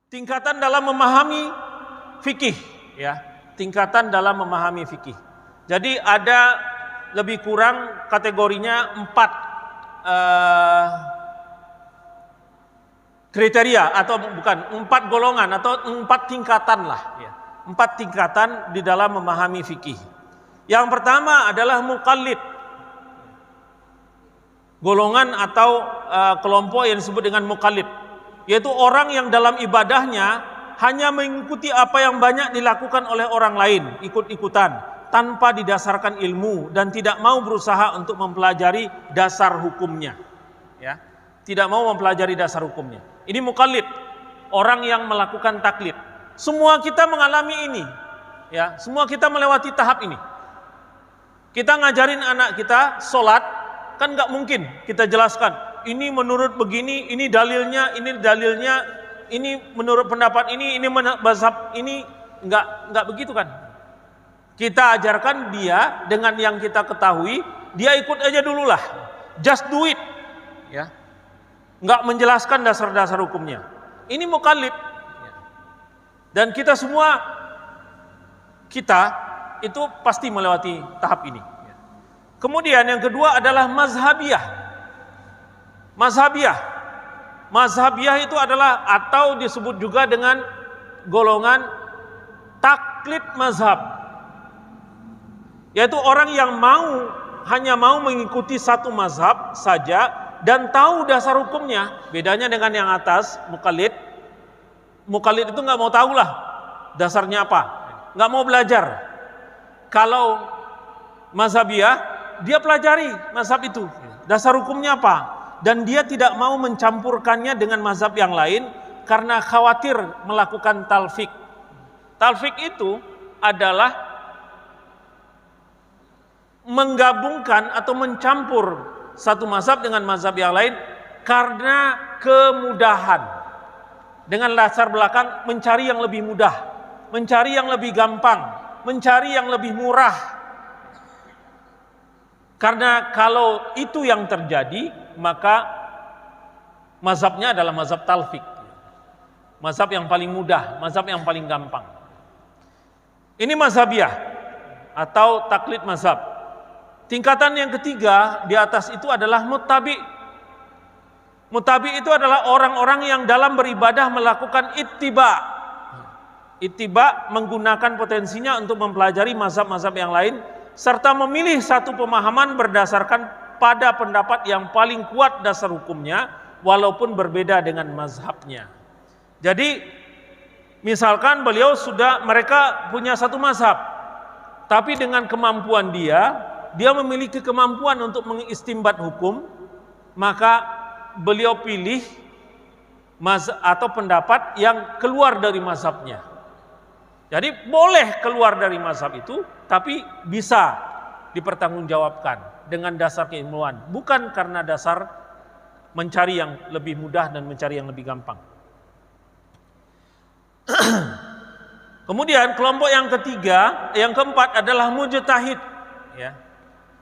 tingkatan dalam memahami fikih, ya, tingkatan dalam memahami fikih. Jadi ada lebih kurang kategorinya 4 kriteria atau bukan 4 golongan atau 4 tingkatan lah, ya. 4 tingkatan di dalam memahami fikih. Yang pertama adalah muqallid, golongan atau kelompok yang disebut dengan muqallid, yaitu orang yang dalam ibadahnya hanya mengikuti apa yang banyak dilakukan oleh orang lain, ikut-ikutan, tanpa didasarkan ilmu dan tidak mau berusaha untuk mempelajari dasar hukumnya, ya. Tidak mau mempelajari dasar hukumnya. Ini muqallid, orang yang melakukan taklid. Semua kita mengalami ini, ya. Semua kita melewati tahap ini. Kita ngajarin anak kita sholat, kan nggak mungkin kita jelaskan. Ini menurut begini, ini dalilnya, ini menurut pendapat ini mazhab ini, nggak begitu kan? Kita ajarkan dia dengan yang kita ketahui, dia ikut aja dululah, just do it, ya. Nggak menjelaskan dasar-dasar hukumnya. Ini muqallid. Dan kita semua itu pasti melewati tahap ini. Kemudian yang kedua adalah mazhabiyah. Mazhabiyah itu adalah atau disebut juga dengan golongan taklid mazhab, yaitu orang yang hanya mau mengikuti satu mazhab saja dan tahu dasar hukumnya. Bedanya dengan yang atas, muqallid itu nggak mau tahu lah dasarnya apa, nggak mau belajar. Kalau mazhabiyah, dia pelajari mazhab itu, dasar hukumnya apa, dan dia tidak mau mencampurkannya dengan mazhab yang lain karena khawatir melakukan talfik. Talfik itu adalah menggabungkan atau mencampur satu mazhab dengan mazhab yang lain karena kemudahan. Dengan latar belakang mencari yang lebih mudah, mencari yang lebih gampang, mencari yang lebih murah. Karena kalau itu yang terjadi, maka mazhabnya adalah mazhab talfik, mazhab yang paling mudah, mazhab yang paling gampang. Ini mazhabiyah atau taklid mazhab. Tingkatan yang ketiga di atas itu adalah muttabi. Muttabi itu adalah orang-orang yang dalam beribadah melakukan ittiba. Ittiba menggunakan potensinya untuk mempelajari mazhab-mazhab yang lain serta memilih satu pemahaman berdasarkan pada pendapat yang paling kuat dasar hukumnya walaupun berbeda dengan mazhabnya. Jadi misalkan mereka punya satu mazhab, tapi dengan kemampuan dia memiliki kemampuan untuk mengistimbat hukum, maka beliau pilih atau pendapat yang keluar dari mazhabnya. Jadi boleh keluar dari mazhab itu, tapi bisa dipertanggungjawabkan dengan dasar keilmuan, bukan karena dasar mencari yang lebih mudah dan mencari yang lebih gampang. Kemudian kelompok yang keempat adalah mujtahid, ya.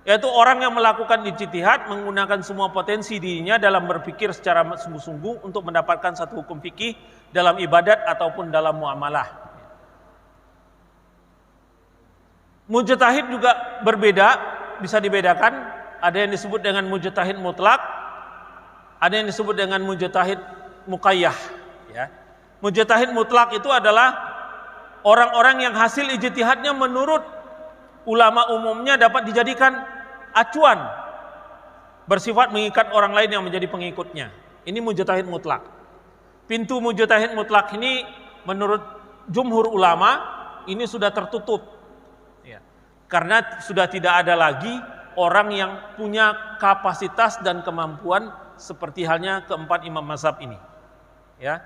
Yaitu orang yang melakukan ijtihad menggunakan semua potensi dirinya dalam berpikir secara sungguh-sungguh untuk mendapatkan satu hukum fikih dalam ibadat ataupun dalam muamalah. Mujtahid juga berbeda, bisa dibedakan. Ada yang disebut dengan mujtahid mutlak, ada yang disebut dengan mujtahid muqayyah, ya. Mujtahid mutlak itu adalah orang-orang yang hasil ijtihadnya menurut ulama umumnya dapat dijadikan acuan, bersifat mengikat orang lain yang menjadi pengikutnya. Ini mujtahid mutlak. Pintu mujtahid mutlak ini menurut jumhur ulama ini sudah tertutup, ya. Karena sudah tidak ada lagi orang yang punya kapasitas dan kemampuan seperti halnya keempat imam mazhab ini, ya.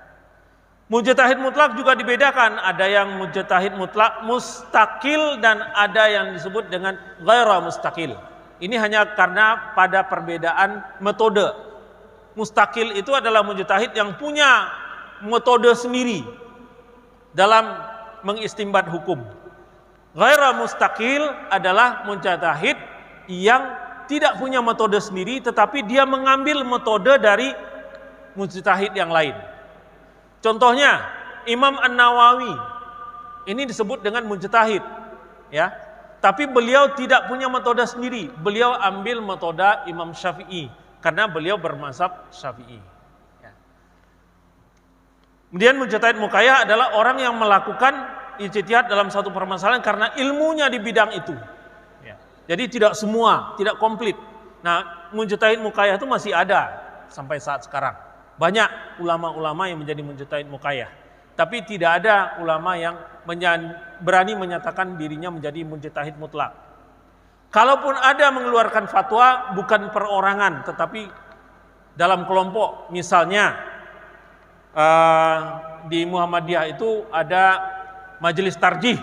Mujtahid mutlak juga dibedakan, ada yang mujtahid mutlak mustaqil dan ada yang disebut dengan ghaira mustaqil. Ini hanya karena pada perbedaan metode. Mustaqil itu adalah mujtahid yang punya metode sendiri dalam mengistimbat hukum. Ghaira mustaqil adalah mujtahid yang tidak punya metode sendiri tetapi dia mengambil metode dari mujtahid yang lain. Contohnya, Imam An-Nawawi ini disebut dengan mujtahid, ya. Tapi beliau tidak punya metode sendiri. Beliau ambil metode Imam Syafi'i karena beliau bermazhab Syafi'i. Ya. Kemudian mujtahid muqayyah adalah orang yang melakukan ijtihad dalam satu permasalahan karena ilmunya di bidang itu. Ya. Jadi tidak semua, tidak komplit. Nah, mujtahid muqayyah itu masih ada sampai saat sekarang. Banyak ulama-ulama yang menjadi mujtahid muqayyah. Tapi tidak ada ulama yang berani menyatakan dirinya menjadi mujtahid mutlak. Kalaupun ada mengeluarkan fatwa bukan perorangan tetapi dalam kelompok. Misalnya di Muhammadiyah itu ada majelis tarjih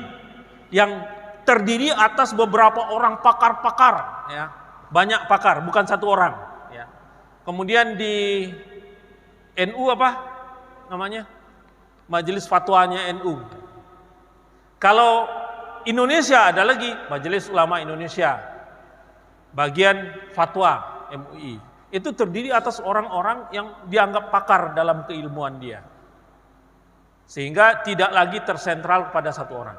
yang terdiri atas beberapa orang pakar-pakar, ya. Banyak pakar, bukan satu orang, ya. Kemudian di NU apa namanya? Majelis fatwanya NU. Kalau Indonesia ada lagi Majelis Ulama Indonesia, bagian fatwa MUI. Itu terdiri atas orang-orang yang dianggap pakar dalam keilmuan dia. Sehingga tidak lagi tersentral pada satu orang.